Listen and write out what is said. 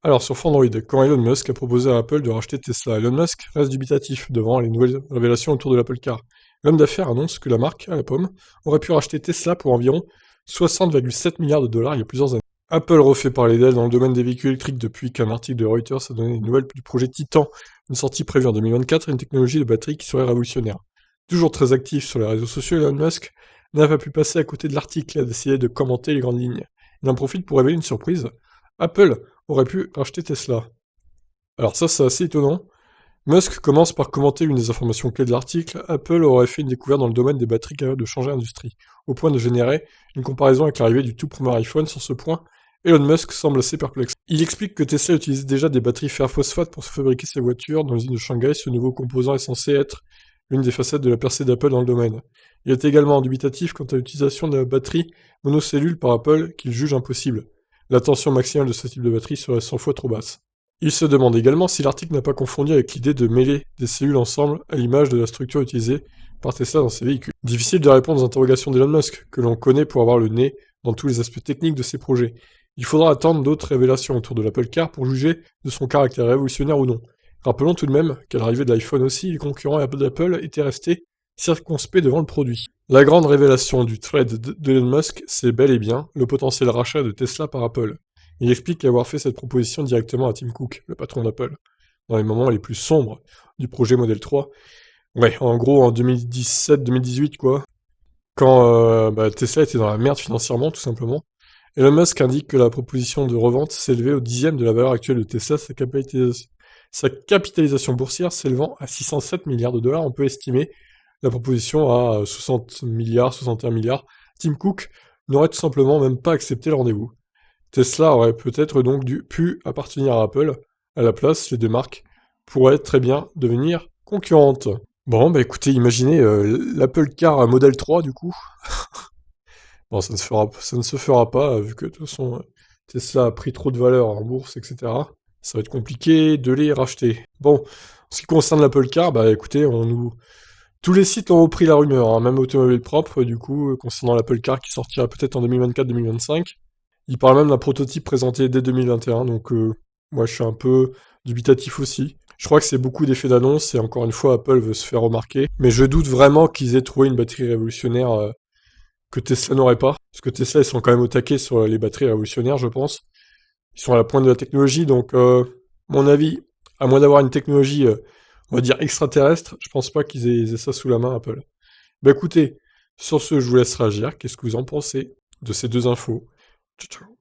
Alors, sur Android, quand Elon Musk a proposé à Apple de racheter Tesla, Elon Musk reste dubitatif devant les nouvelles révélations autour de l'Apple Car. L'homme d'affaires annonce que la marque, à la pomme, aurait pu racheter Tesla pour environ 60,7 milliards de dollars il y a plusieurs années. Apple refait parler d'elle dans le domaine des véhicules électriques depuis qu'un article de Reuters a donné des nouvelles du projet Titan, une sortie prévue en 2024 et une technologie de batterie qui serait révolutionnaire. Toujours très actif sur les réseaux sociaux, Elon Musk n'a pas pu passer à côté de l'article et a décidé de commenter les grandes lignes. Il en profite pour révéler une surprise. Apple aurait pu racheter Tesla. Alors ça, c'est assez étonnant. Musk commence par commenter une des informations clés de l'article. Apple aurait fait une découverte dans le domaine des batteries capables de changer l'industrie, au point de générer une comparaison avec l'arrivée du tout premier iPhone. Sur ce point, Elon Musk semble assez perplexe. Il explique que Tesla utilise déjà des batteries fer phosphate pour fabriquer ses voitures. Dans l'usine de Shanghai, ce nouveau composant est censé être l'une des facettes de la percée d'Apple dans le domaine. Il est également dubitatif quant à l'utilisation de la batterie monocellule par Apple, qu'il juge impossible. La tension maximale de ce type de batterie serait 100 fois trop basse. Il se demande également si l'article n'a pas confondu avec l'idée de mêler des cellules ensemble à l'image de la structure utilisée par Tesla dans ses véhicules. Difficile de répondre aux interrogations d'Elon Musk, que l'on connaît pour avoir le nez dans tous les aspects techniques de ses projets. Il faudra attendre d'autres révélations autour de l'Apple Car pour juger de son caractère révolutionnaire ou non. Rappelons tout de même qu'à l'arrivée de l'iPhone aussi, les concurrents d'Apple étaient restés circonspects devant le produit. La grande révélation du thread d'Elon Musk, c'est bel et bien le potentiel rachat de Tesla par Apple. Il explique avoir fait cette proposition directement à Tim Cook, le patron d'Apple, dans les moments les plus sombres du projet Model 3. Ouais, en gros en 2017-2018 quoi, quand Tesla était dans la merde financièrement tout simplement. Elon Musk indique que la proposition de revente s'élevait au dixième de la valeur actuelle de Tesla, sa capitalisation boursière s'élevant à 607 milliards de dollars. On peut estimer la proposition à 60 milliards, 61 milliards. Tim Cook n'aurait tout simplement même pas accepté le rendez-vous. Tesla aurait peut-être donc pu appartenir à Apple. À la place, les deux marques pourraient très bien devenir concurrentes. Bon, bah écoutez, imaginez l'Apple Car Model 3 du coup. Bon, ça ne se fera pas, vu que de toute façon, Tesla a pris trop de valeur en bourse, etc. Ça va être compliqué de les racheter. Bon, en ce qui concerne l'Apple Car, bah écoutez, tous les sites ont repris la rumeur, hein, même Automobile Propre, du coup, concernant l'Apple Car qui sortira peut-être en 2024-2025. Il parle même d'un prototype présenté dès 2021, donc moi je suis un peu dubitatif aussi. Je crois que c'est beaucoup d'effets d'annonce et encore une fois Apple veut se faire remarquer, mais je doute vraiment qu'ils aient trouvé une batterie révolutionnaire que Tesla n'aurait pas, parce que Tesla ils sont quand même au taquet sur les batteries révolutionnaires je pense. Ils sont à la pointe de la technologie, donc mon avis, à moins d'avoir une technologie, on va dire extraterrestre, je pense pas qu'ils aient ça sous la main Apple. Bah écoutez, sur ce je vous laisse réagir, qu'est-ce que vous en pensez de ces deux infos? Ciao, ciao.